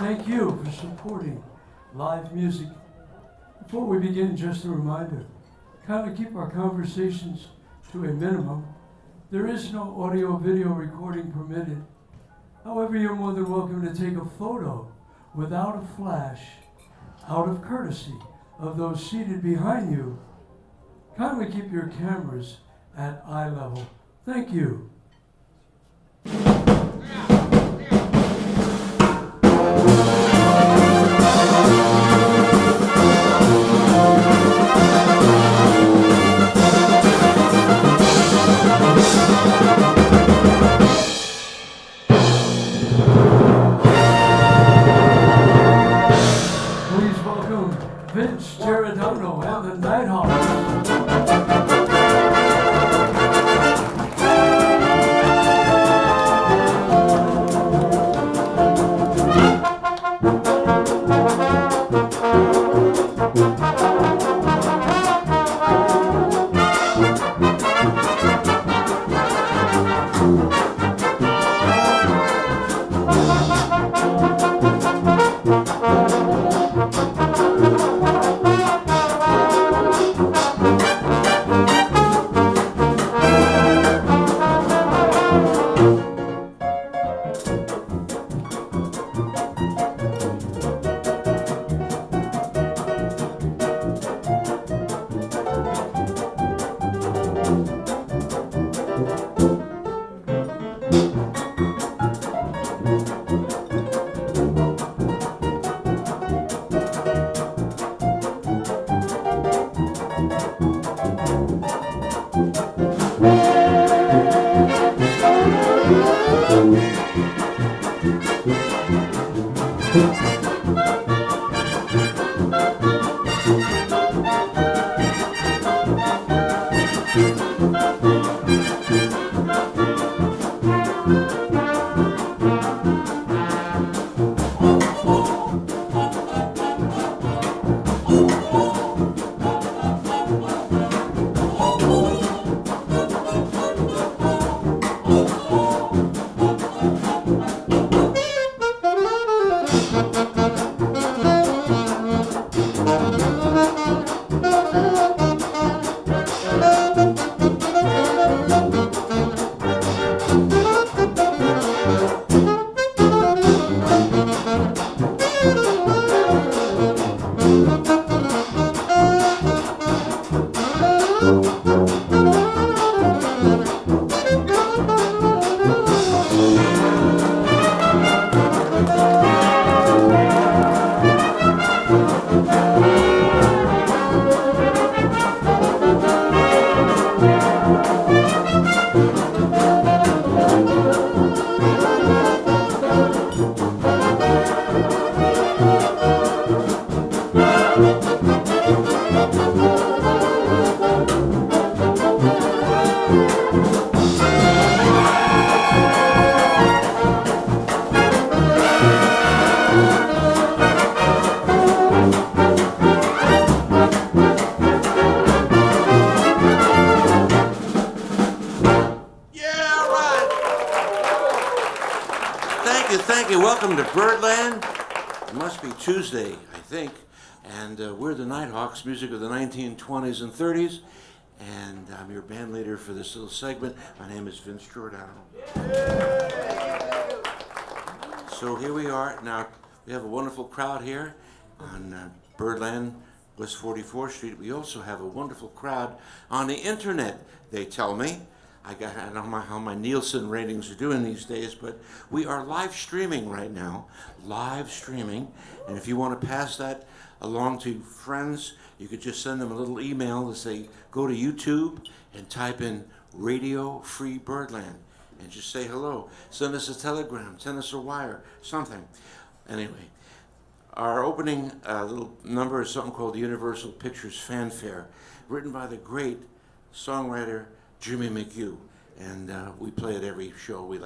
thank you for supporting live music. Before we begin, just a reminder, kindly keep our conversations to a minimum. There is no audio-video recording permitted. However, you're more than welcome to take a photo without a flash, out of courtesy of those seated behind you. Kindly keep your cameras at eye level. Thank you. Giordano and the Nighthawks. Thank you. Welcome to Birdland. It must be Tuesday, I think. And we're the Nighthawks, music of the 1920s and 30s. And I'm your band leader for this little segment. My name is Vince Giordano. So here we are. Now, we have a wonderful crowd here on Birdland, West 44th Street. We also have a wonderful crowd on the internet, they tell me. I don't know how my Nielsen ratings are doing these days, but we are live streaming right now. Live streaming. And if you want to pass that along to friends, you could just send them a little email to say, go to YouTube and type in Radio Free Birdland and just say hello. Send us a telegram, send us a wire, something. Anyway, our opening little number is something called the Universal Pictures Fanfare, written by the great songwriter Jimmy McHugh, and we play at every show. We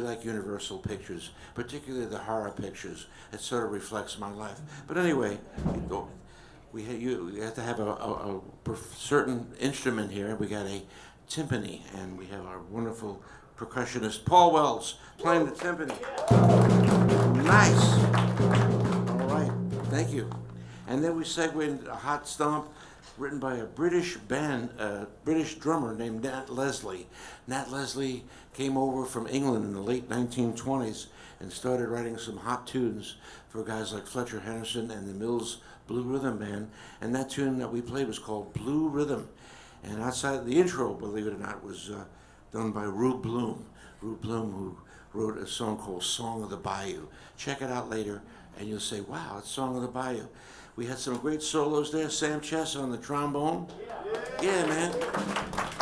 like Universal Pictures, particularly the horror pictures. It sort of reflects my life. But anyway, you have to have a certain instrument here. We got a timpani, and we have our wonderful percussionist Paul Wells playing the timpani. Nice. Thank you. And then we segued into a hot stomp written by a British band, British drummer named Nat Leslie. Nat Leslie came over from England in the late 1920s and started writing some hot tunes for guys like Fletcher Henderson and the Mills Blue Rhythm Band. And that tune that we played was called Blue Rhythm. And outside the intro, believe it or not, was done by Rube Bloom. Rube Bloom, who wrote a song called Song of the Bayou. Check it out later, and you'll say, wow, it's Song of the Bayou. We had some great solos there. Sam Chess on the trombone. Yeah, man.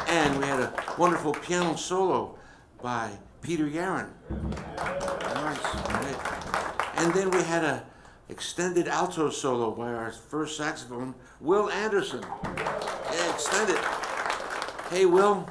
And we had a wonderful piano solo by Peter Yaron. Nice. Right. And then we had a extended alto solo by our first saxophone, Will Anderson. Yeah, extended. Hey, Will,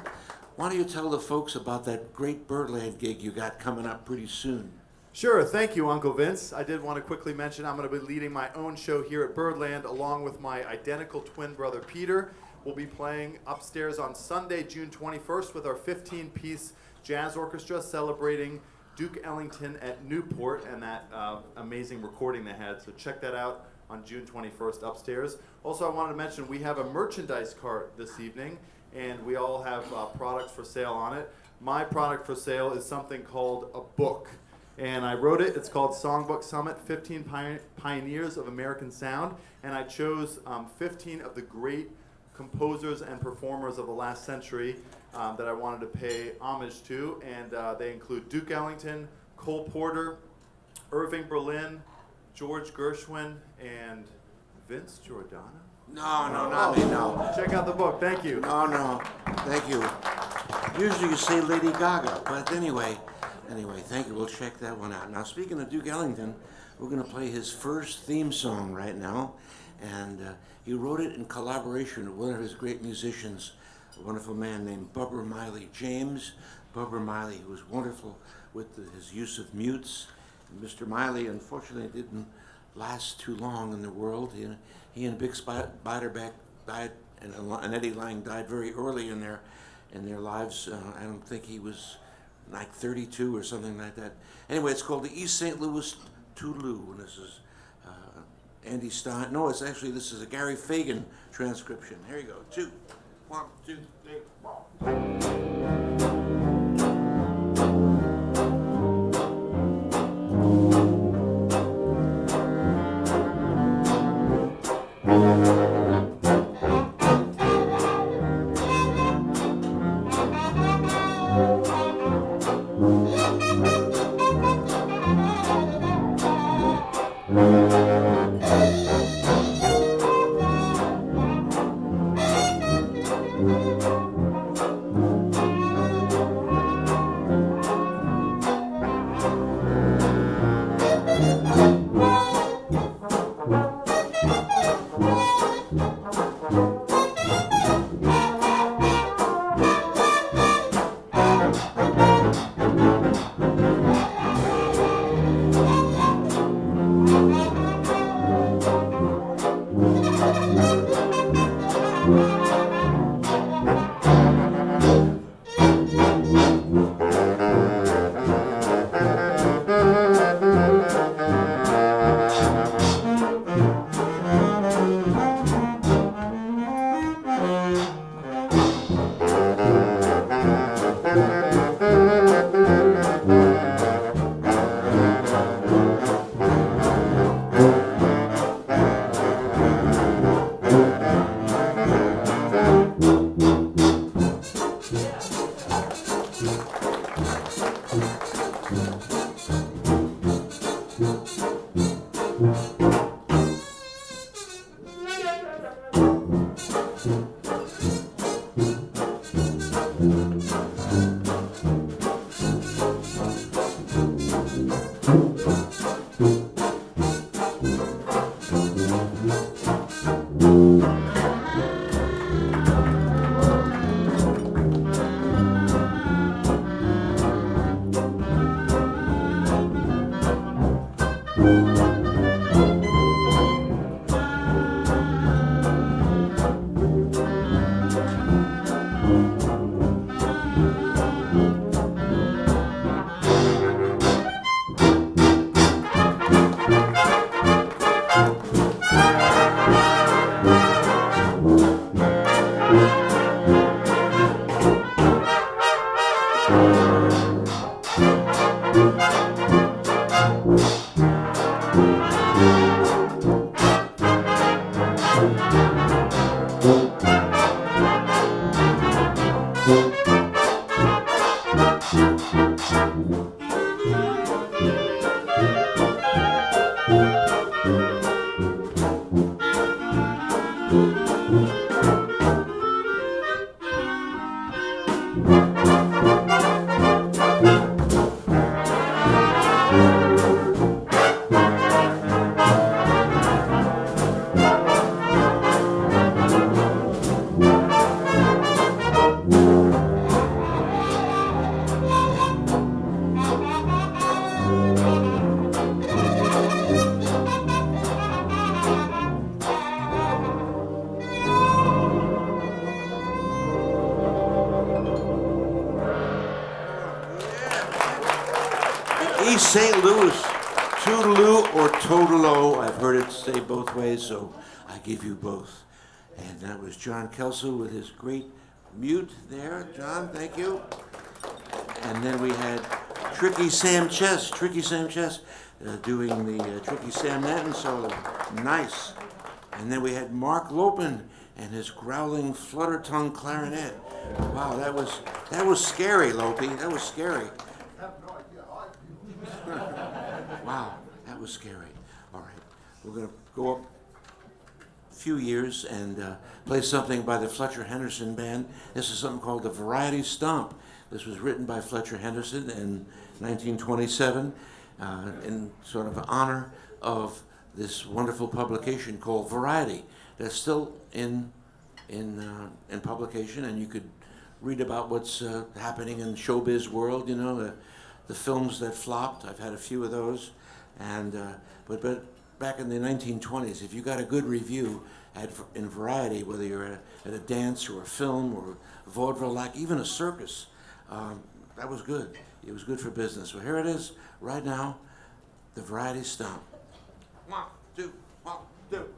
why don't you tell the folks about that great Birdland gig you got coming up pretty soon? Sure, thank you, Uncle Vince. I did want to quickly mention I'm going to be leading my own show here at Birdland along with my identical twin brother Peter. We'll be playing upstairs on Sunday, June 21st with our 15-piece jazz orchestra celebrating Duke Ellington at Newport and that amazing recording they had. So check that out on June 21st upstairs. Also, I wanted to mention we have a merchandise cart this evening, and we all have products for sale on it. My product for sale is something called a book. And I wrote it. It's called Songbook Summit, 15 Pioneers of American Sound. And I chose 15 of the great composers and performers of the last century that I wanted to pay homage to. And they include Duke Ellington, Cole Porter, Irving Berlin, George Gershwin, and Vince Giordano. No, not me, no. Check out the book. Thank you. No, thank you. Usually you say Lady Gaga, but anyway, thank you. We'll check that one out. Now, speaking of Duke Ellington, we're going to play his first theme song right now, and he wrote it in collaboration with one of his great musicians, a wonderful man named Bubber Miley James. Bubber Miley, who was wonderful with his use of mutes. Mr. Miley, unfortunately, didn't last too long in the world. He and Bix Beiderbecke died, and Eddie Lang died very early in their lives. I don't think he was like 32 or something like that. Anyway, it's called the East St. Louis Toodaloo, and this is Andy Stein. No, this is a Gary Fagan transcription. Here you go. 1, 2, 3. East St. Louis, Toodaloo or Totalo. I've heard it say both ways, so I give you both. And that was John Kelso with his great mute there. John, thank you. And then we had Tricky Sam Chess doing the Tricky Sam Natin solo. Nice. And then we had Mark Lopin and his growling flutter tongue clarinet. Wow, that was scary, Lopi. That was scary. Wow, that was scary. All right, we're going to go up a few years and play something by the Fletcher Henderson Band. This is something called the Variety Stomp. This was written by Fletcher Henderson in 1927 in sort of honor of this wonderful publication called Variety that's still in publication, and you could read about what's happening in showbiz world, you know, the films that flopped. I've had a few of those, and but back in the 1920s, if you got a good review in Variety, whether you're at a dance or a film or a vaudeville act, even a circus, that was good. It was good for business. So here it is, right now, the Variety Stomp. 1, 2, 1, 2.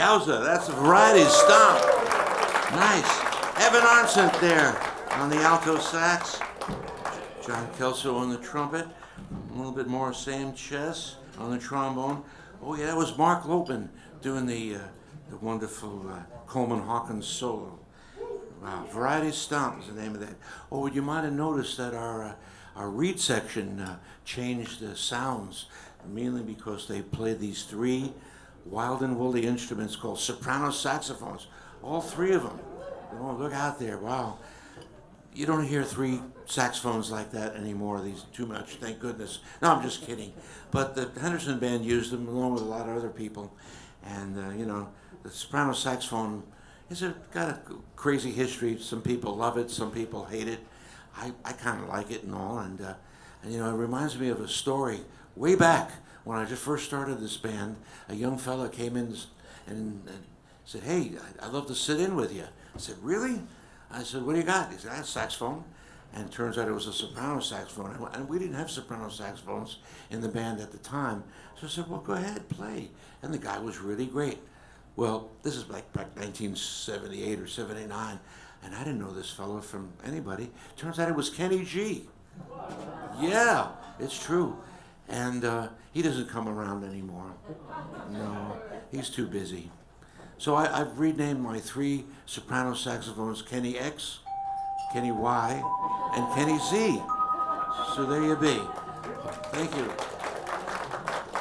Yowza, that's a variety stomp. Nice. Evan Arndt there on the alto sax. John Kelso on the trumpet. A little bit more Sam Chess on the trombone. Oh yeah, that was Mark Lopman doing the wonderful Coleman Hawkins solo. Wow, Variety Stomp is the name of that. Oh, you might have noticed that our reed section changed the sounds, mainly because they played these three wild and woolly instruments called soprano saxophones. All three of them. Oh, look out there, wow. You don't hear three saxophones like that anymore, these too much, thank goodness. No, I'm just kidding. But the Henderson Band used them along with a lot of other people. And, the soprano saxophone has got a crazy history. Some people love it, some people hate it. I kind of like it and all. And it reminds me of a story way back when I just first started this band. A young fella came in and said, "Hey, I'd love to sit in with you." I said, "Really?" I said, "What do you got?" He said, "I have a saxophone." And it turns out it was a soprano saxophone. And we didn't have soprano saxophones in the band at the time. So I said, "Well, go ahead, play." And the guy was really great. Well, this is back 1978 or 79. And I didn't know this fellow from anybody. Turns out it was Kenny G. Yeah, it's true. And he doesn't come around anymore. No, he's too busy. So I've renamed my three soprano saxophones Kenny X, Kenny Y, and Kenny Z. So there you be. Thank you.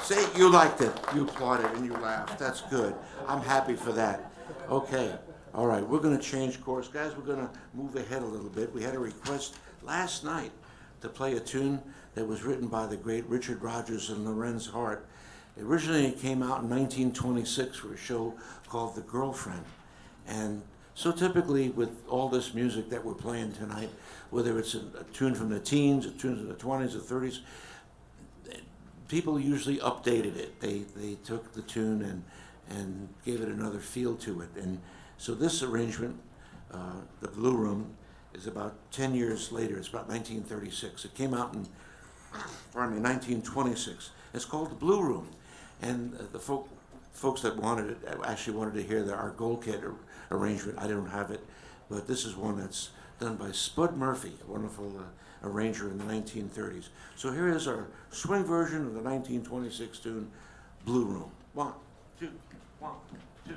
Say you liked it. You applauded and you laughed. That's good. I'm happy for that. Okay. All right. We're going to change course. Guys, we're going to move ahead a little bit. We had a request last night to play a tune that was written by the great Richard Rodgers and Lorenz Hart. Originally, it came out in 1926 for a show called The Girlfriend. And so typically with all this music that we're playing tonight, whether it's a tune from the teens, a tune from the 20s or 30s, people usually updated it. They took the tune and gave it another feel to it. And so this arrangement, The Blue Room, is about 10 years later. It's about 1936. It came out in 1926. It's called The Blue Room. And the folks that wanted it actually wanted to hear our Gold Kid arrangement. I don't have it, but this is one that's done by Spud Murphy, a wonderful arranger in the 1930s. So here is our swing version of the 1926 tune, Blue Room. 1, 2, 1, 2.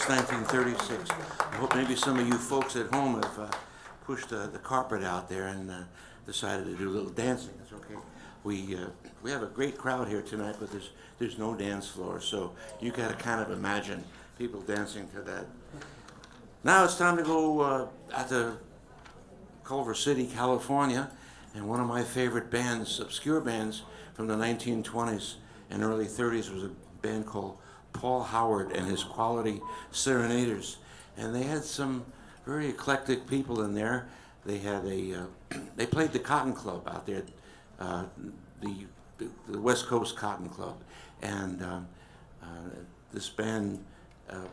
6, 1936. I hope maybe some of you folks at home have pushed the carpet out there and decided to do a little dancing. That's okay. We have a great crowd here tonight, but there's no dance floor, so you got to kind of imagine people dancing to that. Now it's time to go out to Culver City, California, and one of my favorite bands, obscure bands from the 1920s and early 30s, was a band called Paul Howard and his Quality Serenaders, and they had some very eclectic people in there. They had they played the Cotton Club out there, the West Coast Cotton Club, and this band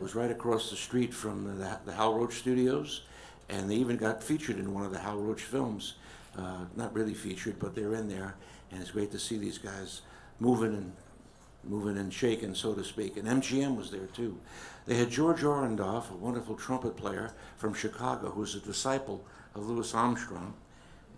was right across the street from the Hal Roach Studios, and they even got featured in one of the Hal Roach films. Not really featured, but they're in there, and it's great to see these guys moving and shaking, so to speak. And MGM was there too. They had George Orendorff, a wonderful trumpet player from Chicago, who was a disciple of Louis Armstrong.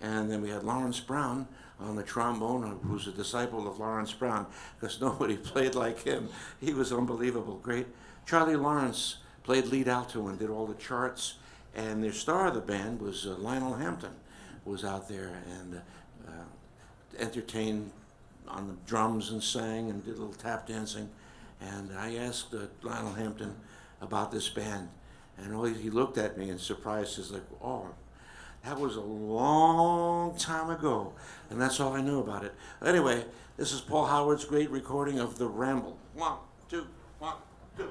And then we had Lawrence Brown on the trombone, who's a disciple of Lawrence Brown, because nobody played like him. He was unbelievable, great. Charlie Lawrence played lead alto and did all the charts. And the star of the band was Lionel Hampton, was out there and entertained on the drums and sang and did a little tap dancing. And I asked Lionel Hampton about this band, and he looked at me and surprised. He's like, "Oh, that was a long time ago," and that's all I knew about it. Anyway, this is Paul Howard's great recording of The Ramble. 1, 2, 1, 2.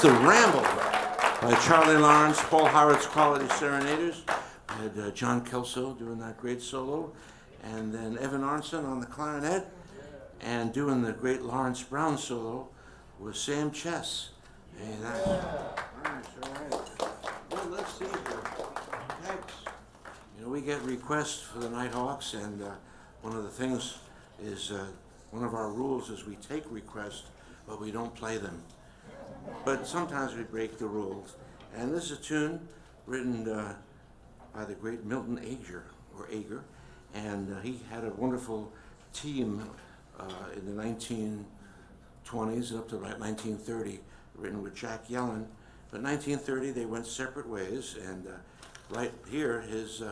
The Ramble by Charlie Lawrence, Paul Howard's Quality Serenaders. We had John Kelso doing that great solo, and then Evan Arnson on the clarinet, and doing the great Lawrence Brown solo was Sam Chess. Hey, that's nice, all right. Well, let's see here. Thanks. You know, we get requests for the Nighthawks, and one of the things is, one of our rules is we take requests, but we don't play them. But sometimes we break the rules. And this is a tune written by the great Milton Ager, and he had a wonderful team in the 1920s and up to about 1930, written with Jack Yellen. But 1930 they went separate ways, and right here his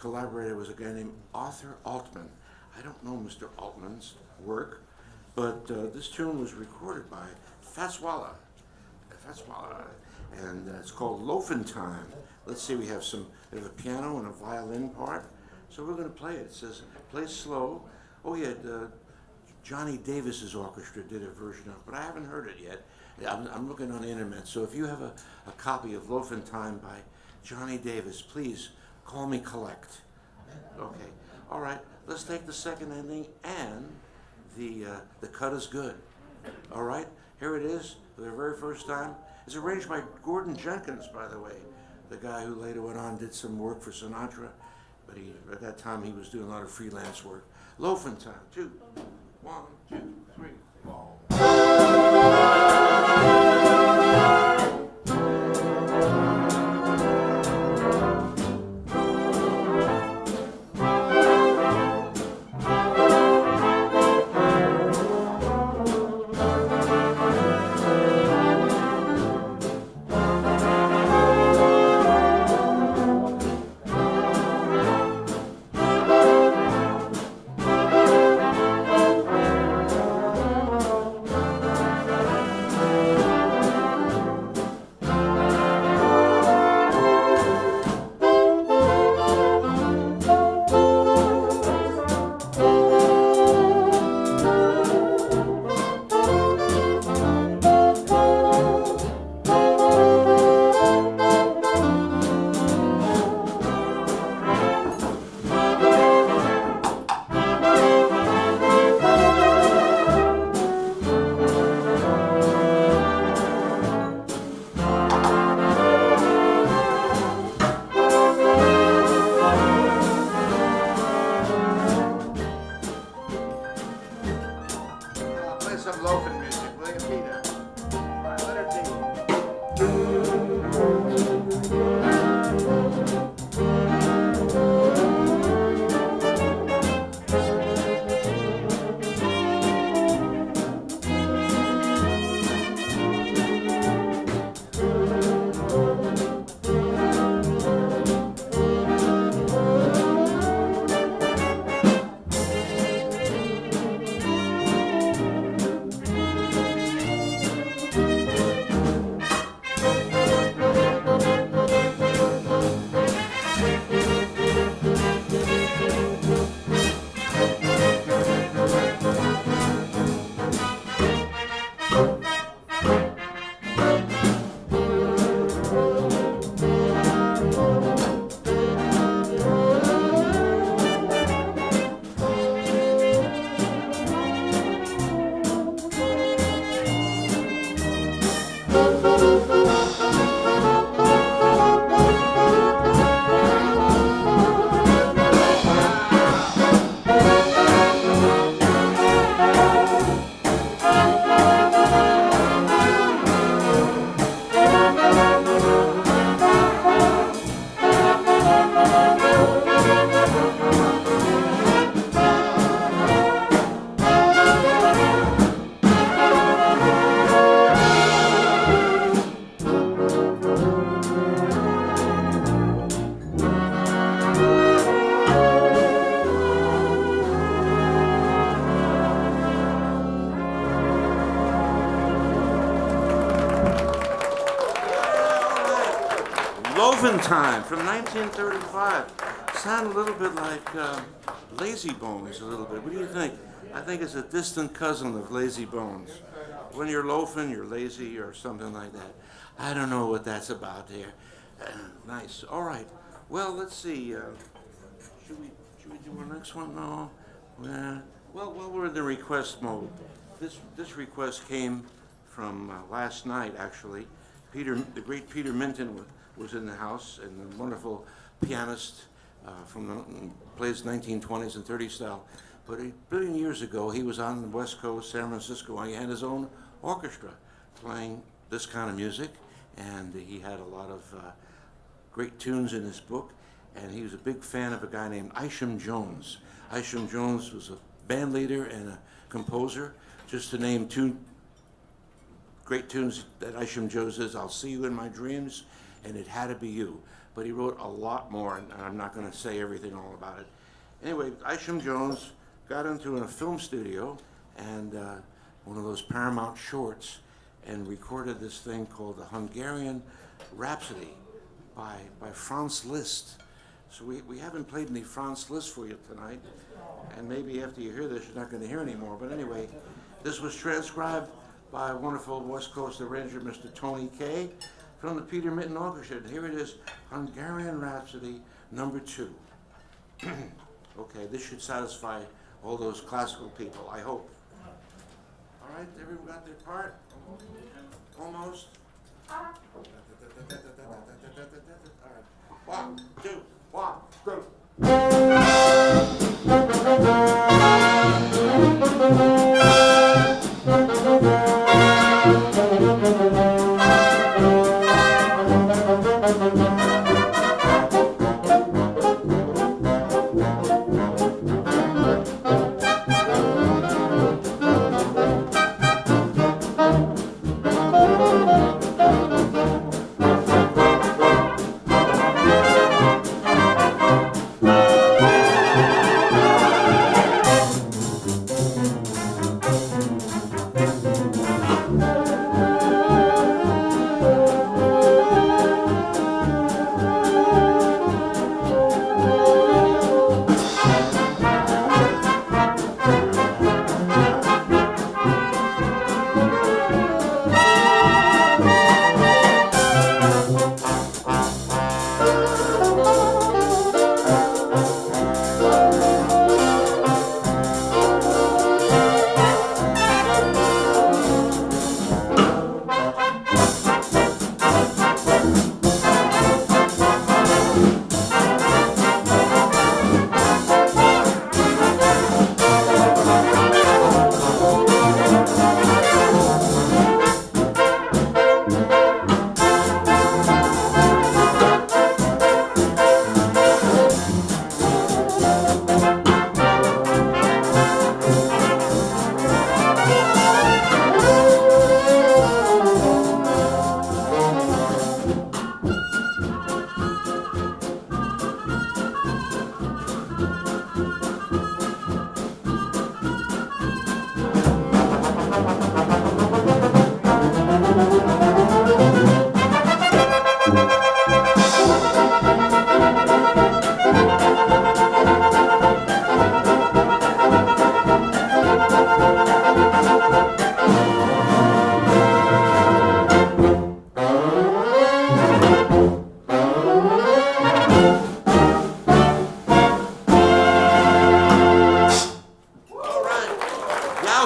collaborator was a guy named Arthur Altman. I don't know Mr. Altman's work, but this tune was recorded by Fatswala, and it's called Loafin' Time. Let's see, we have a piano and a violin part, so we're going to play it. It says, play slow. Oh yeah, Johnny Davis's orchestra did a version of it, but I haven't heard it yet. I'm looking on the internet, so if you have a copy of Loafin' Time by Johnny Davis, please call me collect. Okay, all right, let's take the second ending, and the cut is good. All right, here it is for the very first time. It's arranged by Gordon Jenkins, by the way, the guy who later went on and did some work for Sinatra, but at that time he was doing a lot of freelance work. Loafin' Time, 2, 1, 2, 3, 4. Some loafing music, will you, Peter? All right, let her Loafin' Time from 1935. Sound a little bit like Lazy Bones, a little bit. What do you think? I think it's a distant cousin of Lazy Bones. When you're loafing, you're lazy or something like that. I don't know what that's about there. Nice. All right. Well, let's see. Should we Should we do our next one? No. Well, while we're in the request mode, this request came from last night, actually. The great Peter Minton was in the house, and a wonderful pianist plays 1920s and 30s style. But a billion years ago, he was on the West Coast, San Francisco, and he had his own orchestra playing this kind of music, and he had a lot of great tunes in his book, and he was a big fan of a guy named Isham Jones. Isham Jones was a band leader and a composer. Just to name two great tunes that Isham Jones is, I'll See You in My Dreams, and It Had to Be You. But he wrote a lot more, and I'm not going to say everything all about it. Anyway, Isham Jones got into a film studio and one of those Paramount shorts and recorded this thing called the Hungarian Rhapsody by Franz Liszt. So we haven't played any Franz Liszt for you tonight, and maybe after you hear this, you're not going to hear any more. But anyway, this was transcribed by a wonderful West Coast arranger, Mr. Tony Kaye, from the Peter Minton Orchestra. And here it is, Hungarian Rhapsody number 2. Okay, this should satisfy all those classical people, I hope. All right, everyone got their part? Almost? All right. 1, 2, 1,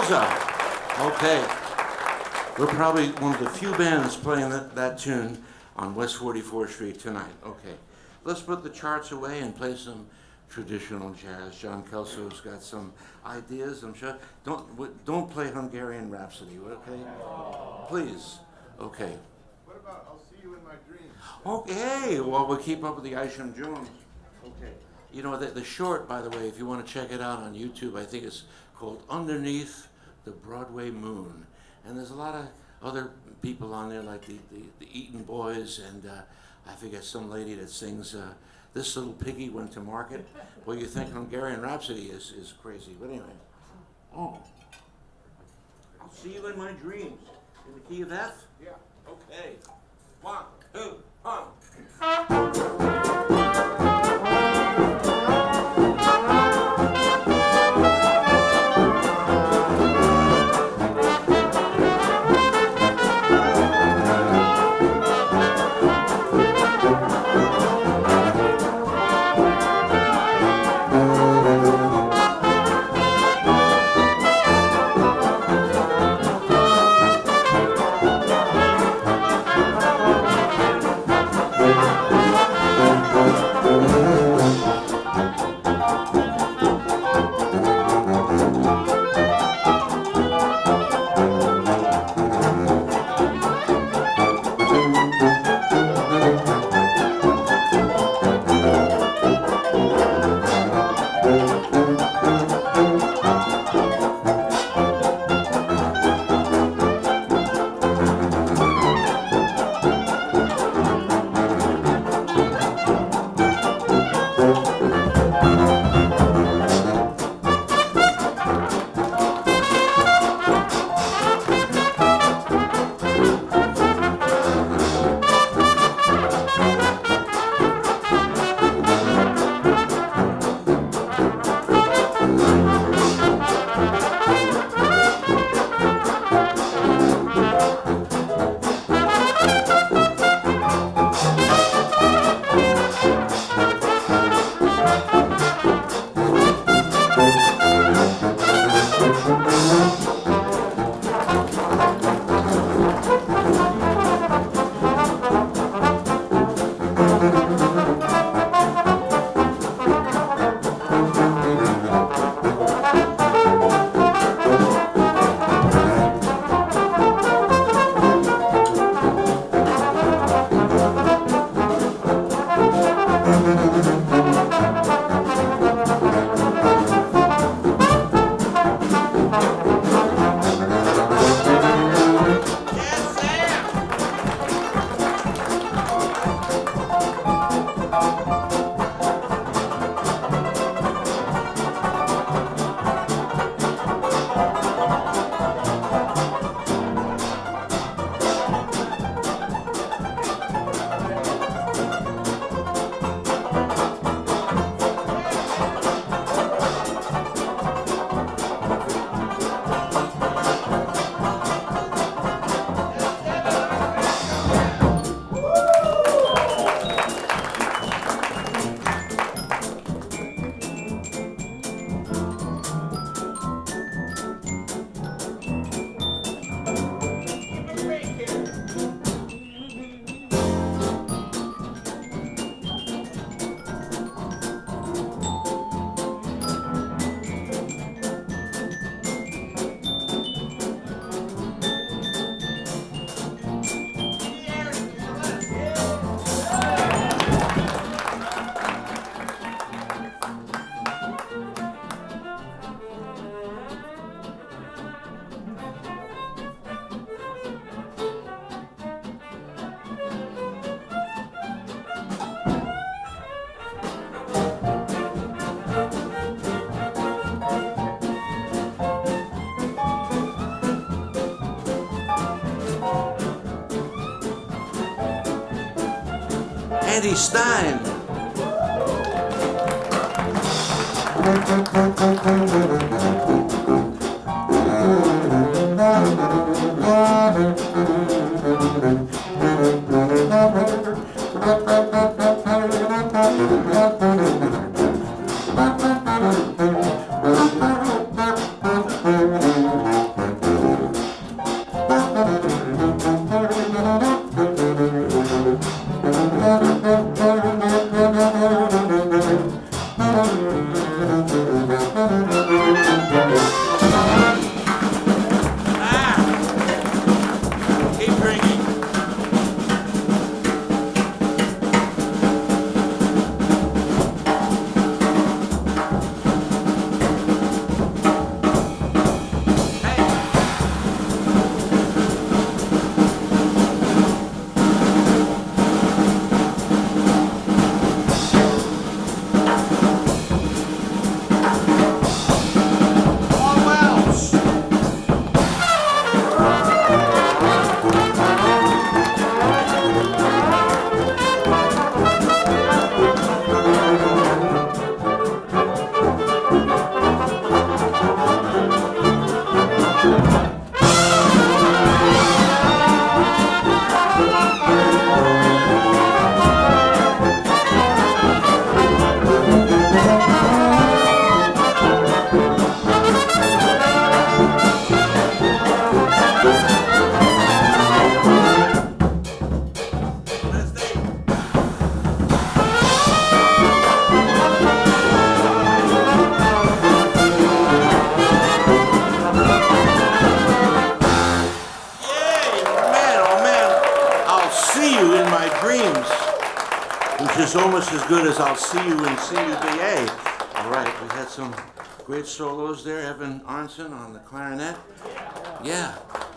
go. Okay, we're probably one of the few bands playing that tune on West 44th Street tonight. Okay, let's put the charts away and play some traditional jazz. John Kelso's got some ideas, I'm sure. Don't play Hungarian Rhapsody, okay? Please. Okay. What about I'll See You in My Dreams? Okay, well, we'll keep up with the Isham Jones. Okay. You know, the short, by the way, if you want to check it out on YouTube, I think it's called Underneath the Broadway Moon. And there's a lot of other people on there, like the Eaton Boys, and I forget some lady that sings This Little Piggy Went to Market. Well, you think Hungarian Rhapsody is crazy, but anyway. Oh. I'll See You in My Dreams. In the key of F? Yeah. Okay. 1, 2, 1. Andy Stein. Keep ringing. Which is almost as good as I'll see you in CUBA. All right, we had some great solos there. Evan Arnson on the clarinet. Yeah,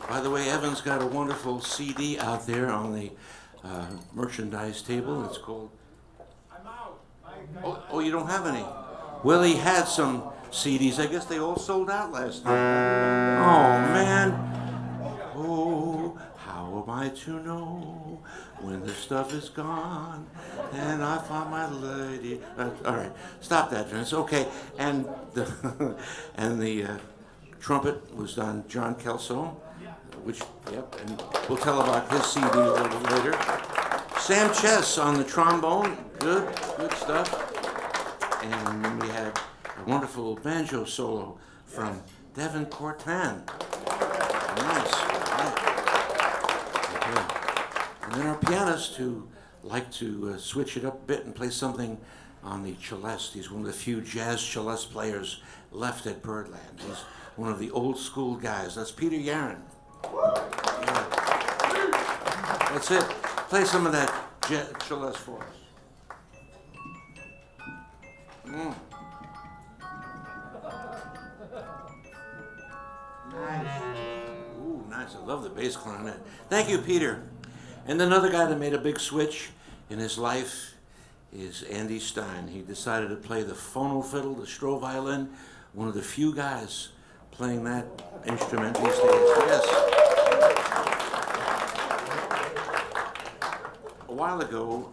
by the way, Evan's got a wonderful CD out there on the merchandise table. It's called... I'm out. Oh, you don't have any? Well, he had some CDs. I guess they all sold out last night. Oh, man. Oh, how am I to know when the stuff is gone and I find my lady? All right, stop that, Vince. Okay, and the trumpet was on John Kelso, which, yep, and we'll tell about his CD a little later. Sam Chess on the trombone, good stuff. And then we had a wonderful banjo solo from Devin Cortan. Nice. Right. Okay. And then our pianist who liked to switch it up a bit and play something on the celeste. He's one of the few jazz celeste players left at Birdland. He's one of the old school guys. That's Peter Yaron. Yeah. That's it. Play some of that celeste for us. Nice. Ooh, nice. I love the bass clarinet. Thank you, Peter. And another guy that made a big switch in his life is Andy Stein. He decided to play the phono fiddle, the Stroh violin, one of the few guys playing that instrument these days. Yes. A while ago,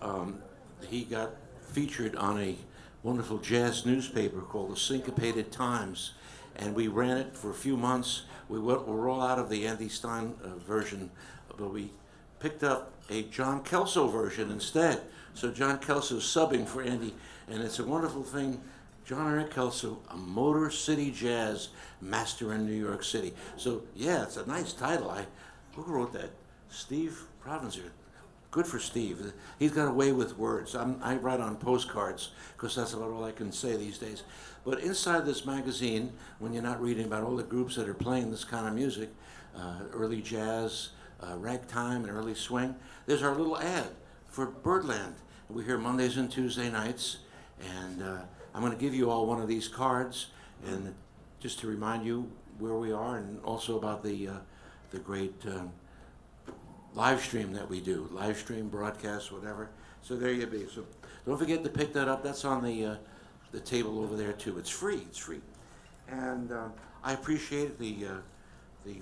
he got featured on a wonderful jazz newspaper called the Syncopated Times, and we ran it for a few months. We're all out of the Andy Stein version, but we picked up a John Kelso version instead. So John Kelso's subbing for Andy, and it's a wonderful thing. John Eric Kelso, a Motor City Jazz master in New York City. So yeah, it's a nice title. Who wrote that? Steve Provenzer. Good for Steve. He's got a way with words. I write on postcards because that's about all I can say these days. But inside this magazine, when you're not reading about all the groups that are playing this kind of music, early jazz, ragtime, and early swing, there's our little ad for Birdland. We're here Mondays and Tuesday nights, and I'm going to give you all one of these cards, and just to remind you where we are, and also about the great live stream that we do, live stream, broadcast, whatever. So there you be. So don't forget to pick that up. That's on the table over there too. It's free. It's free. And I appreciate the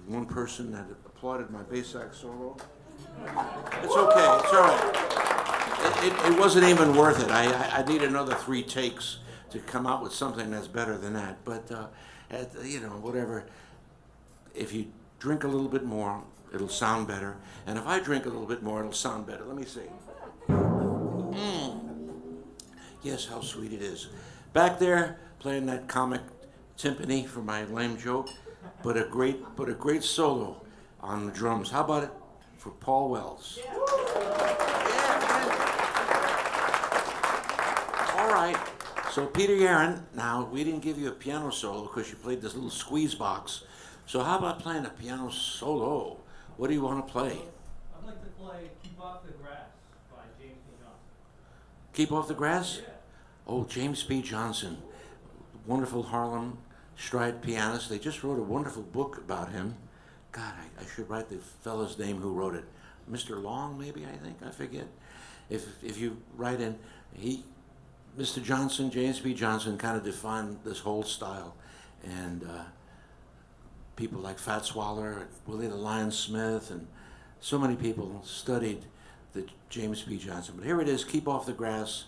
one person that applauded my bass sax solo. It's okay. It's all right. it wasn't even worth it. I need another 3 takes to come out with something that's better than that. But, whatever. If you drink a little bit more, it'll sound better. And if I drink a little bit more, it'll sound better. Let me see. Yes, how sweet it is. Back there, playing that comic timpani for my lame joke, but a great solo on the drums. How about it for Paul Wells? Yeah. All right. So Peter Yaron, now we didn't give you a piano solo because you played this little squeeze box. So how about playing a piano solo? What do you want to play? I'd like to play Keep Off the Grass by James P. Johnson. Keep Off the Grass? Yeah. Oh, James P. Johnson, wonderful Harlem stride pianist. They just wrote a wonderful book about him. God, I should write the fellow's name who wrote it. Mr. Long, maybe, I forget. If you write in, Mr. Johnson, James P. Johnson, kind of defined this whole style. And people like Fats Waller, Willie the Lion Smith, and so many people studied the James P. Johnson. But here it is, Keep Off the Grass.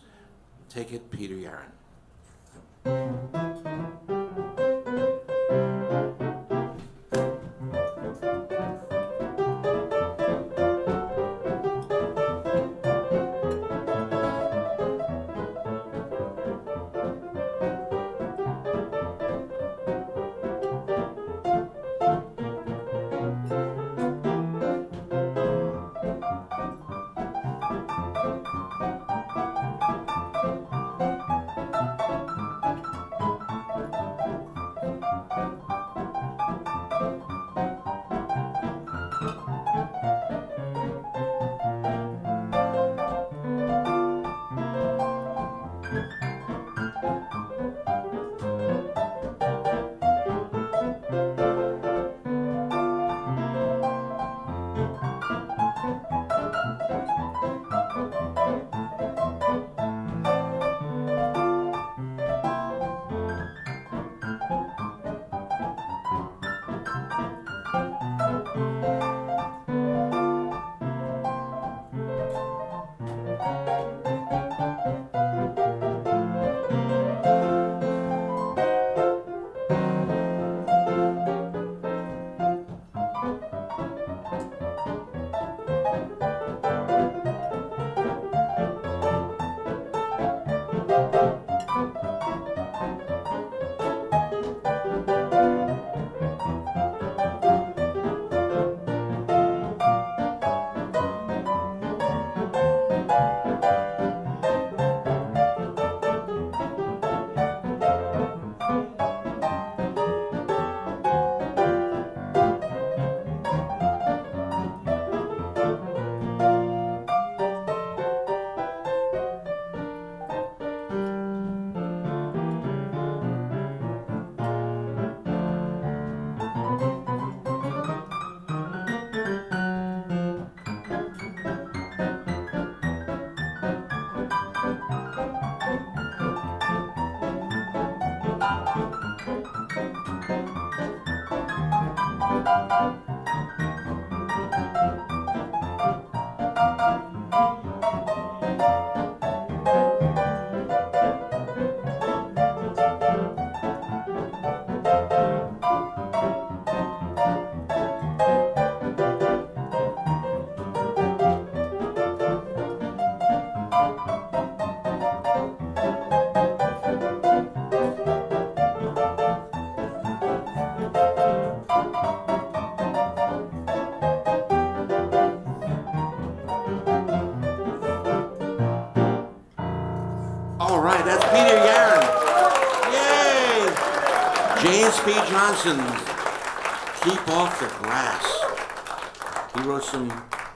Take it, Peter Yaron. All right, that's Peter Yaron. Yay! James P. Johnson, Keep Off the Grass. He wrote some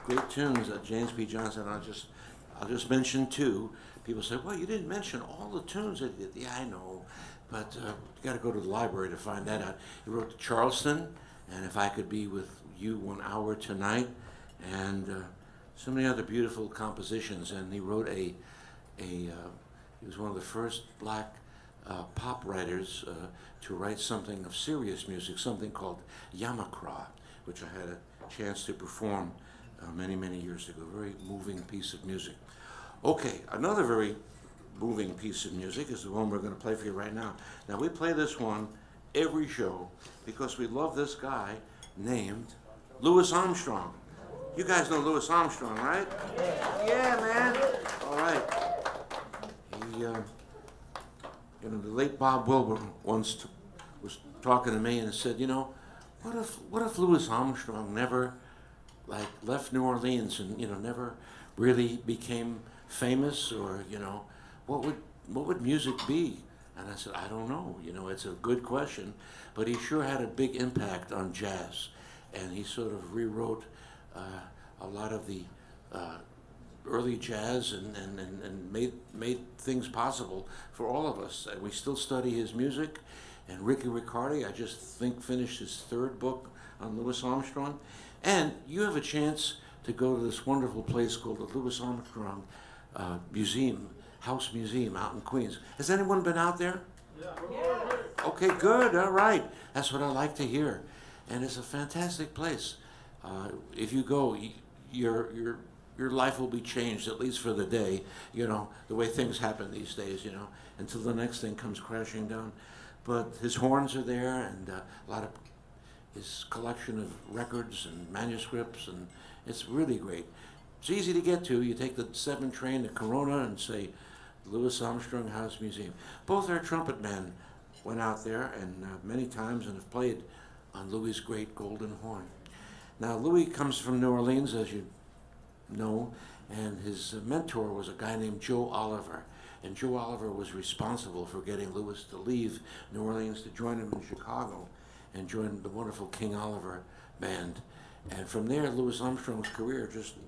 great tunes. James P. Johnson. I'll just mention 2. People say, "Well, you didn't mention all the tunes that he did." Yeah, I know, but you got to go to the library to find that out. He wrote the Charleston, and If I Could Be With You 1 Hour Tonight, and so many other beautiful compositions. And he wrote he was one of the first black pop writers to write something of serious music, something called Yamakra, which I had a chance to perform many, many years ago. Very moving piece of music. Okay, another very moving piece of music is the one we're going to play for you right now. Now, we play this one every show because we love this guy named Louis Armstrong. You guys know Louis Armstrong, right? Yeah, man. All right. He, the late Bob Wilbur once was talking to me and said, what if Louis Armstrong never, left New Orleans and, never really became famous, or, what would music be? And I said, I don't know. It's a good question, but he sure had a big impact on jazz, and he sort of rewrote a lot of the early jazz and made things possible for all of us. And we still study his music. And Ricky Riccardi, I just think, finished his third book on Louis Armstrong. And you have a chance to go to this wonderful place called the Louis Armstrong House Museum out in Queens. Has anyone been out there? Yeah. Okay, good, all right. That's what I like to hear. And it's a fantastic place. If you go, your life will be changed, at least for the day, the way things happen these days, until the next thing comes crashing down. But his horns are there, and a lot of his collection of records and manuscripts, and it's really great. It's easy to get to. You take the 7 train to Corona and say, Louis Armstrong House Museum. Both our trumpet men went out there and many times and have played on Louis' great golden horn. Now, Louis comes from New Orleans, as you know, and his mentor was a guy named Joe Oliver. And Joe Oliver was responsible for getting Louis to leave New Orleans to join him in Chicago and join the wonderful King Oliver band. And from there, Louis Armstrong's career just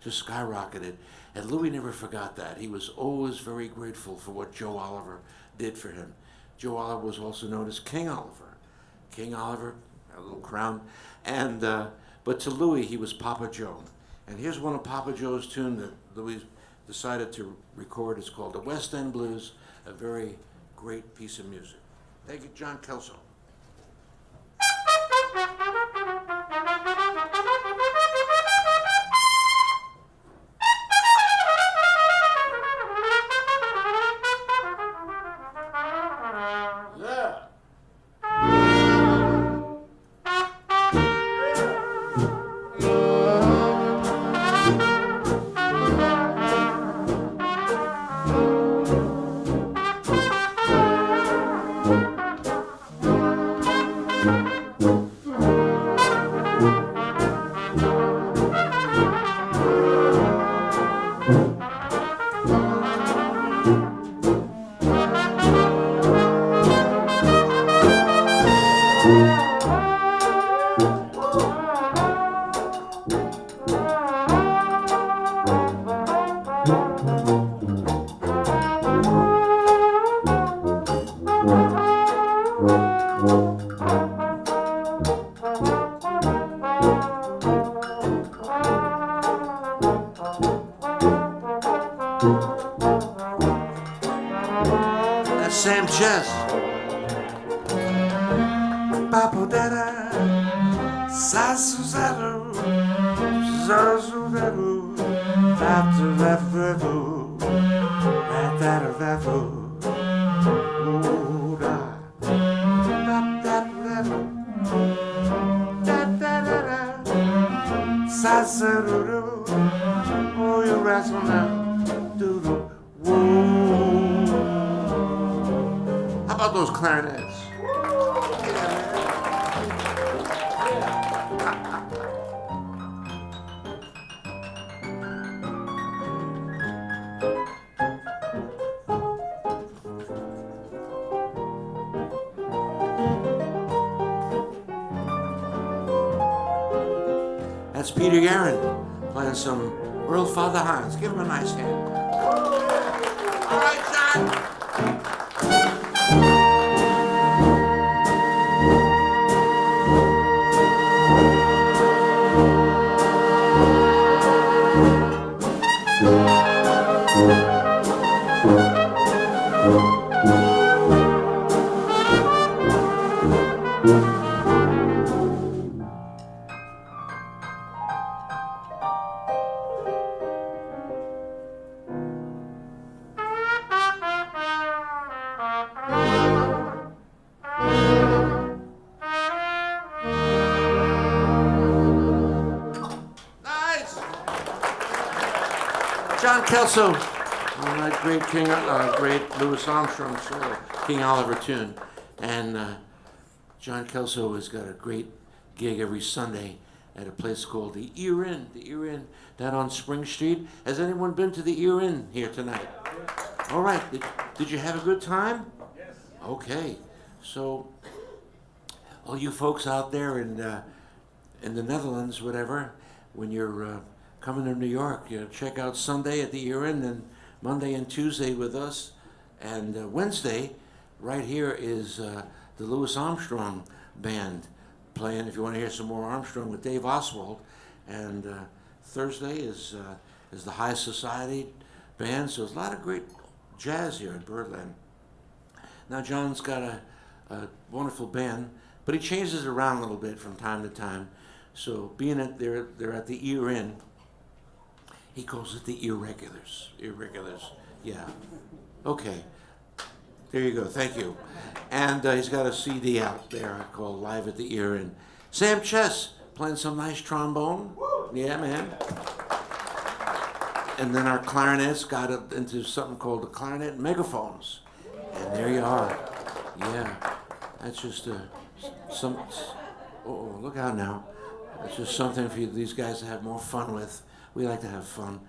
skyrocketed. And Louis never forgot that. He was always very grateful for what Joe Oliver did for him. Joe Oliver was also known as King Oliver. King Oliver, a little crown. And but to Louis, he was Papa Joe. And here's one of Papa Joe's tunes that Louis decided to record. It's called the West End Blues, a very great piece of music. Thank you, John Kelso. Sam Chess. Papo dada, sasuzaru, zazuzaru, tatu tatu, ura, sasaruru, oh, you wrestle now, doodle, woo. How about those clarinets? That's Peter Yaron playing some Earl Father Hines. Give him a nice hand. All right, John. John Kelso on that great Louis Armstrong solo, King Oliver tune. And John Kelso has got a great gig every Sunday at a place called the Ear Inn. The Ear Inn down on Spring Street. Has anyone been to the Ear Inn here tonight? All right. Did you have a good time? Yes. Okay. So, all you folks out there in the Netherlands, whatever, when you're coming to New York, check out Sunday at the Ear Inn, and Monday and Tuesday with us, and Wednesday, right here is the Louis Armstrong Band playing. If you want to hear some more Armstrong with Dave Oswald, and Thursday is the High Society Band. So there's a lot of great jazz here at Birdland. Now John's got a wonderful band, but he changes it around a little bit from time to time. So being that they're at the Ear Inn, he calls it the Irregulars. Irregulars, yeah. Okay, there you go, thank you. And he's got a CD out there called Live at the Ear Inn. Sam Chess playing some nice trombone. Yeah, man. And then our clarinets got into something called the clarinet megaphones. And there you are. Yeah, that's just some. Oh, look out now. It's just something for these guys to have more fun with. We like to have fun.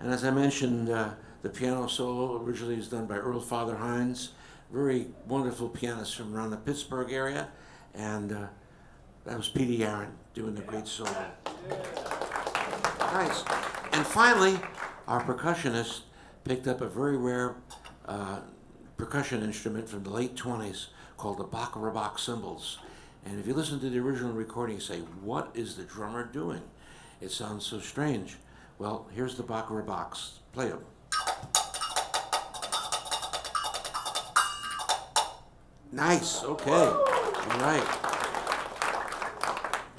And as I mentioned, the piano solo originally was done by Earl Father Hines, very wonderful pianist from around the Pittsburgh area. And that was Petey Aaron doing the great solo. Nice. And finally, our percussionist picked up a very rare percussion instrument from the late 20s called the Bacharach cymbals. And if you listen to the original recording, you say, what is the drummer doing? It sounds so strange. Well, here's the Bacharachs. Play them. Nice, okay, all right.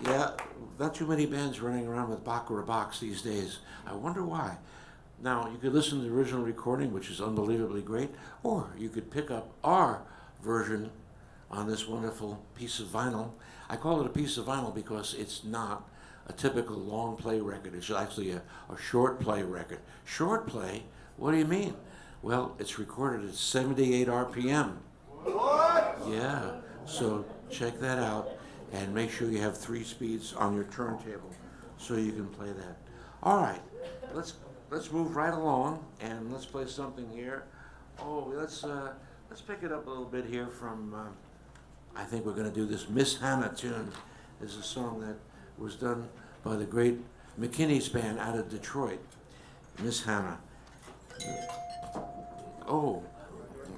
Yeah, not too many bands running around with Bacharachs these days. I wonder why. Now, you could listen to the original recording, which is unbelievably great, or you could pick up our version on this wonderful piece of vinyl. I call it a piece of vinyl because it's not a typical long play record. It's actually a short play record. Short play? What do you mean? Well, it's recorded at 78 RPM. What? Yeah, so check that out and make sure you have 3 speeds on your turntable so you can play that. All right, let's move right along and let's play something here. Oh, let's pick it up a little bit here from, I think we're going to do this Miss Hannah tune. This is a song that was done by the great McKinney's band out of Detroit. Miss Hannah. Oh,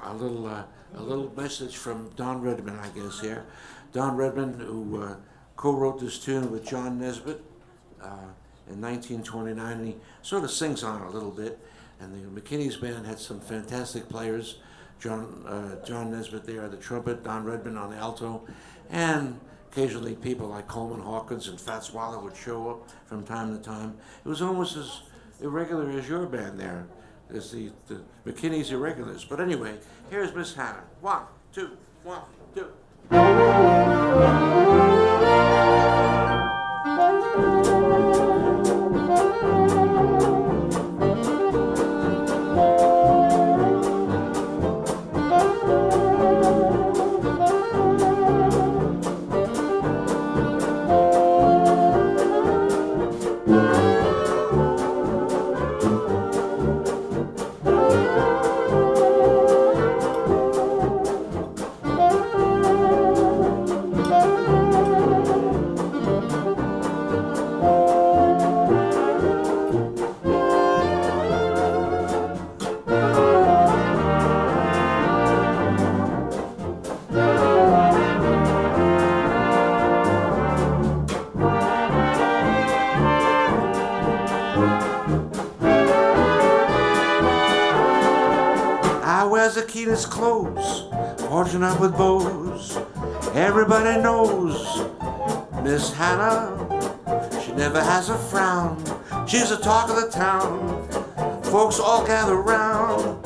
a little message from Don Redman, I guess, here. Don Redman, who co-wrote this tune with John Nesbitt in 1929, and he sort of sings on it a little bit. And the McKinney's band had some fantastic players. John Nesbitt there at the trumpet, Don Redman on the alto, and occasionally people like Coleman Hawkins and Fats Waller would show up from time to time. It was almost as irregular as your band there, as the McKinney's Irregulars. But anyway, here's Miss Hannah. 1, 2, 1, 2. The keenest clothes, fortune up with bows. Everybody knows Miss Hannah. She never has a frown. She's the talk of the town. Folks all gather round.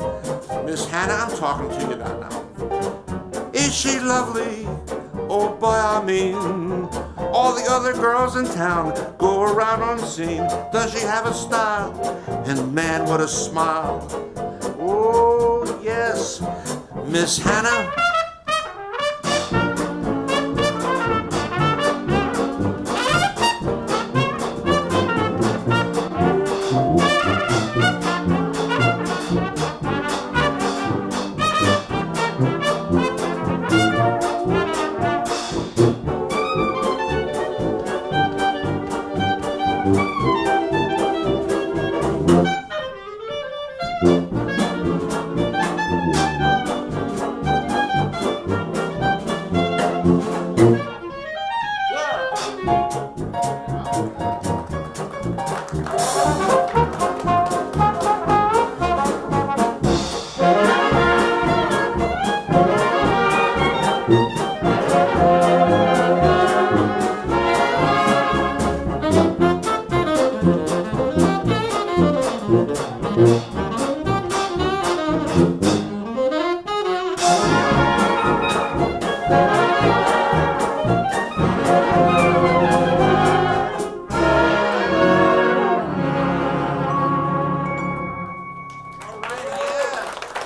Miss Hannah, I'm talking to you about now. Is she lovely? Oh boy, I mean, All the other girls in town go around unseen. Does she have a style? And man, what a smile. Oh, yes, Miss Hannah.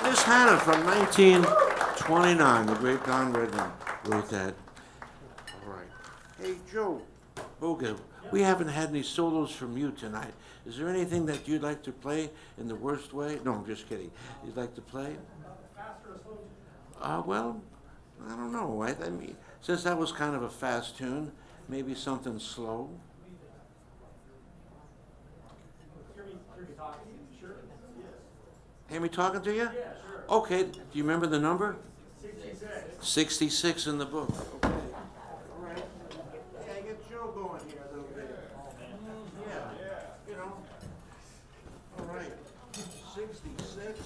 Miss Hannah from 1929, the great Don Redman wrote that. All right. Hey, Joe Boga, we haven't had any solos from you tonight. Is there anything that you'd like to play in the worst way? No, I'm just kidding. You'd like to play? Well, I don't know. I mean, since that was kind of a fast tune, maybe something slow. Hear me talking to you? Yeah, sure. Okay. Do you remember the number? 66. 66 in the book. Okay. All right. Yeah, get Joe going here a little bit. Yeah. You know. All right. 66.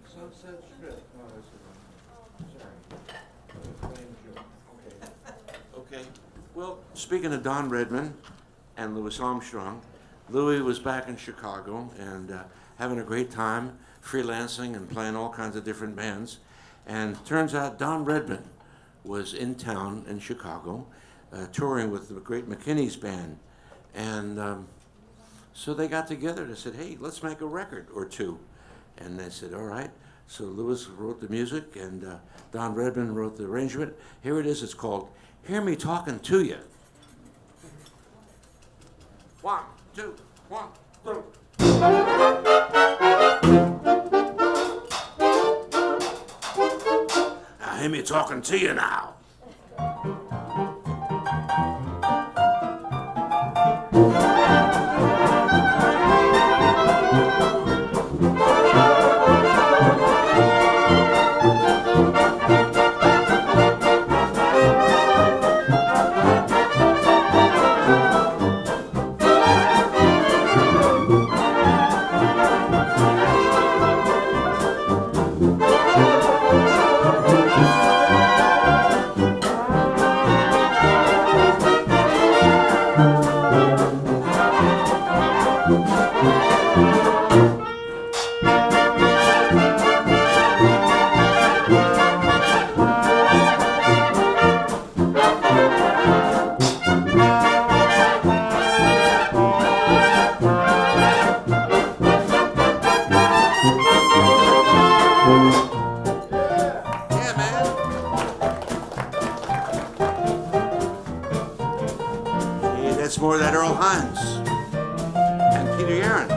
Sunset Strip. Oh, that's the one. Sorry. Playing Joe. Okay. Okay. Well, speaking of Don Redman and Louis Armstrong, Louis was back in Chicago and having a great time freelancing and playing all kinds of different bands. And turns out Don Redman was in town in Chicago touring with the great McKinney's band. And so they got together and said, hey, let's make a record or two. And they said, all right. So Louis wrote the music and Don Redman wrote the arrangement. Here it is. It's called Hear Me Talking to You. 1, 2, 1, 2. Now hear me talking to you now. More of that Earl Hines and Peter Aaron.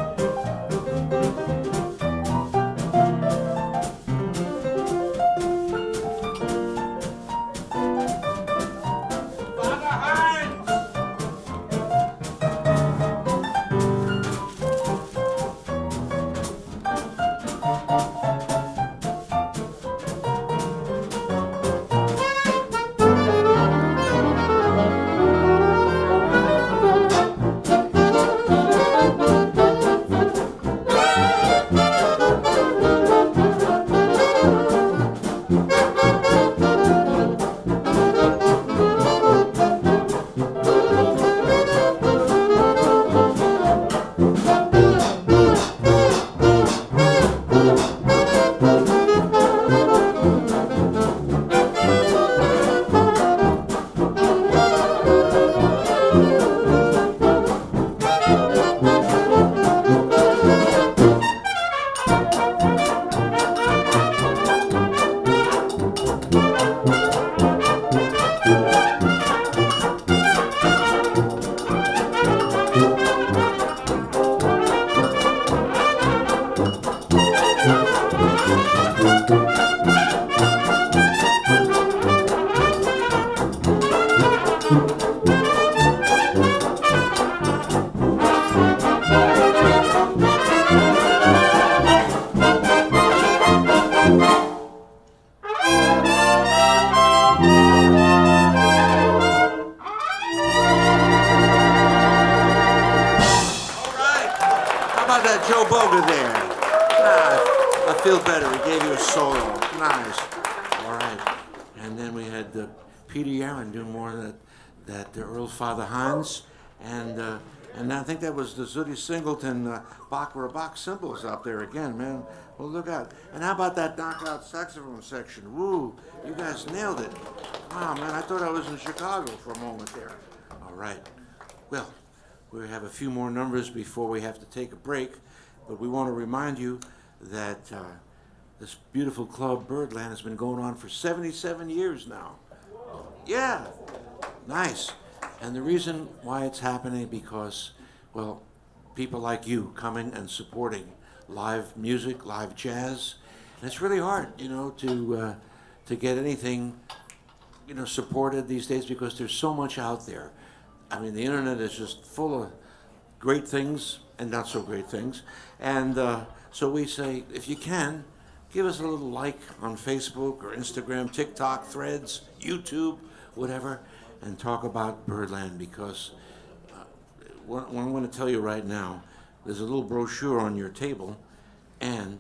over there. Ah, I feel better. We gave you a solo. Nice. All right. And then we had Peter Yaron do more of that Earl Father Hans. And I think that was the Zooty Singleton Baccarat box cymbals out there again, man. Well, look out. And how about that knockout saxophone section? Woo, you guys nailed it. Wow, man, I thought I was in Chicago for a moment there. All right. Well, we have a few more numbers before we have to take a break, but we want to remind you that this beautiful club, Birdland, has been going on for 77 years now. Yeah, nice. And the reason why it's happening because, well, people like you coming and supporting live music, live jazz. And it's really hard, to get anything, supported these days because there's so much out there. I mean, the internet is just full of great things and not so great things. And so we say, if you can, give us a little like on Facebook or Instagram, TikTok, Threads, YouTube, whatever, and talk about Birdland because what I'm going to tell you right now, there's a little brochure on your table, and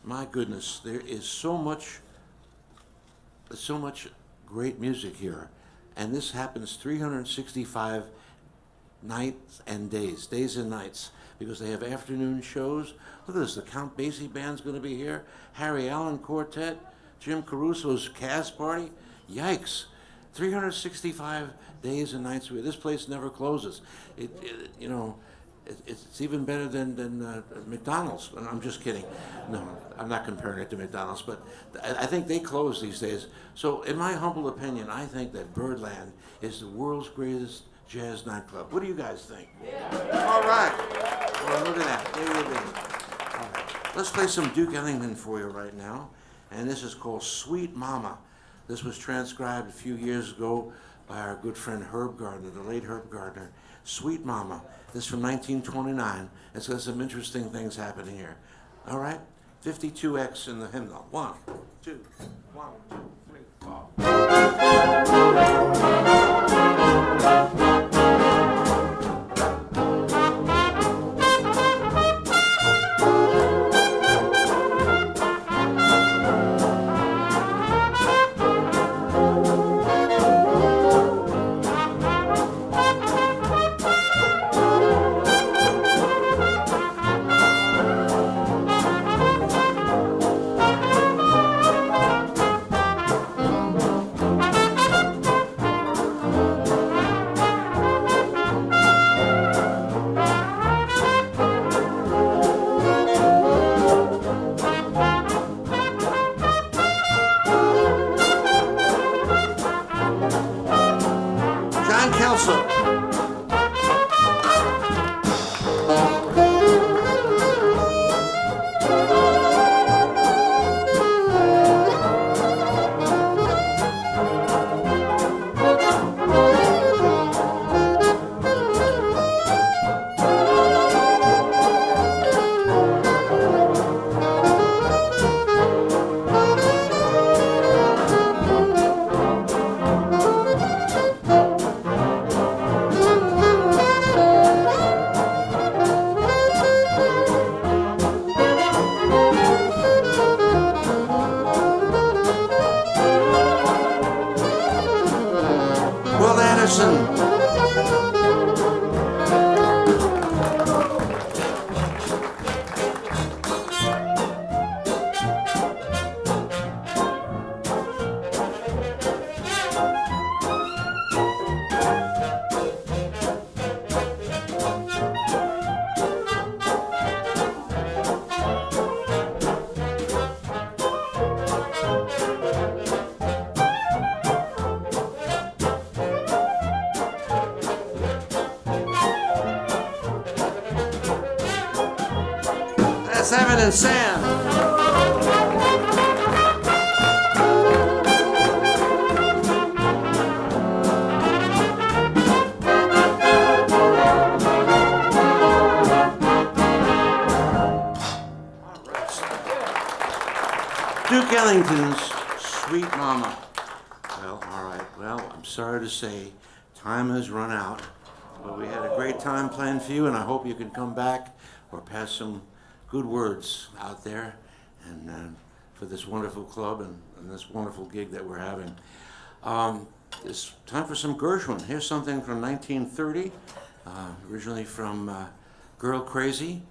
my goodness, there is so much great music here. And this happens 365 nights and days and nights, because they have afternoon shows. Look at this, the Count Basie Band's going to be here, Harry Allen Quartet, Jim Caruso's Cass Party. Yikes, 365 days and nights. This place never closes. It's even better than McDonald's. I'm just kidding. No, I'm not comparing it to McDonald's, but I think they close these days. So in my humble opinion, I think that Birdland is the world's greatest jazz nightclub. What do you guys think? Yeah. All right. Well, look at that. There you go. All right. Let's play some Duke Ellington for you right now. And this is called Sweet Mama. This was transcribed a few years ago by our good friend Herb Gardner, the late Herb Gardner. Sweet Mama. This is from 1929. It's got some interesting things happening here. All right? 52X in the hymnal. 1, 2, 1, 2, 3, 4. Evan and Sam. Duke Ellington's Sweet Mama. Well, all right. Well, I'm sorry to say, time has run out. But we had a great time playing for you, and I hope you can come back or pass some good words out there, and for this wonderful club and this wonderful gig that we're having. It's time for some Gershwin. Here's something from 1930, originally from Girl Crazy,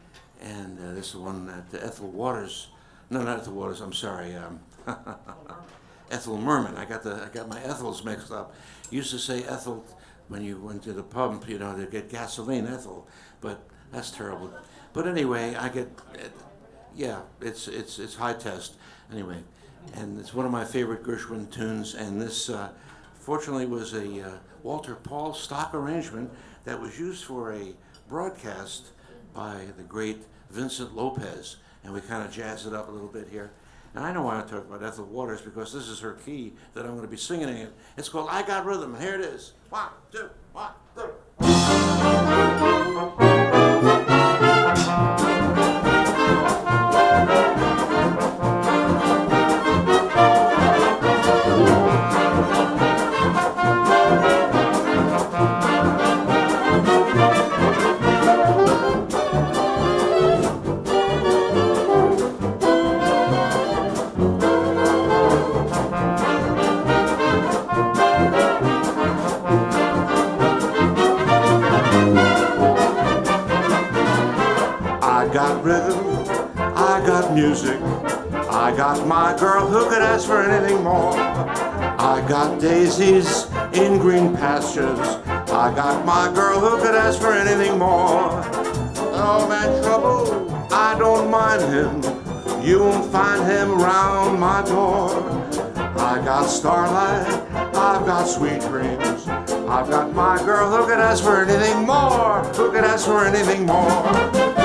and this is one that Ethel Waters, no, not Ethel Waters, I'm sorry, Ethel Merman. I got my Ethels mixed up. Used to say Ethel when you went to the pub, you know, to get gasoline, Ethel, but that's terrible. But anyway, yeah, it's high test. Anyway, and it's one of my favorite Gershwin tunes, and this fortunately was a Walter Paul stock arrangement that was used for a broadcast by the great Vincent Lopez, and we kind of jazzed it up a little bit here. And I know why I talk about Ethel Waters, because this is her key that I'm going to be singing in. It's called I Got Rhythm, and here it is. 1, 2, 1, 2. I got rhythm, I got music, I got my girl who could ask for anything more. I got daisies in green pastures, I got my girl who could ask for anything more. Oh man, trouble, I don't mind him, you won't find him round my door. I got starlight, I've got sweet dreams, I've got my girl who could ask for anything more, who could ask for anything more.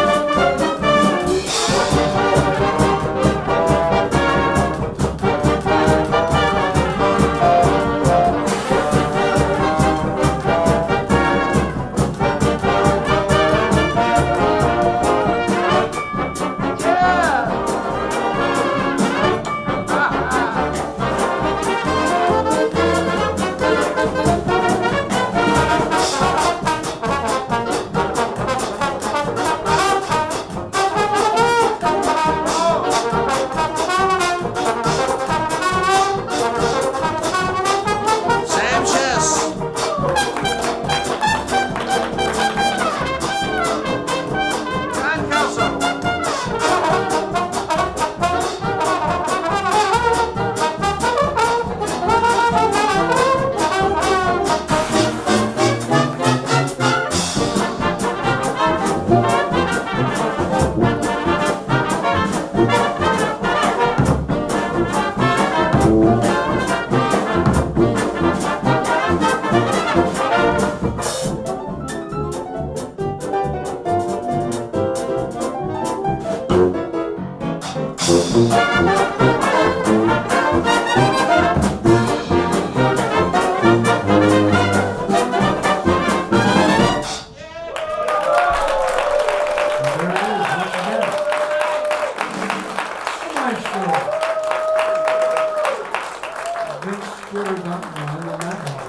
Giordano The Nighthawks.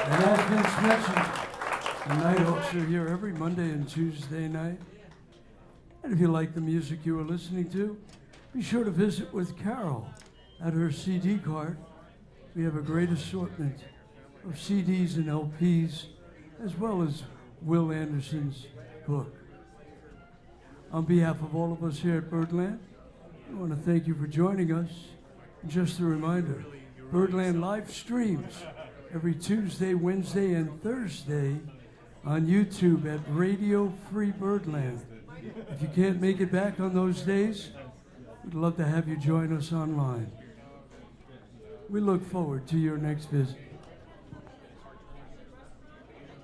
And as Vince mentioned, the Nighthawks are here every Monday and Tuesday night. And if you like the music you are listening to, be sure to visit with Carol at her CD cart. We have a great assortment of CDs and LPs, as well as Will Anderson's book. On behalf of all of us here at Birdland, I want to thank you for joining us. And just a reminder, Birdland live streams every Tuesday, Wednesday, and Thursday on YouTube at Radio Free Birdland. If you can't make it back on those days, we'd love to have you join us online. We look forward to your next visit.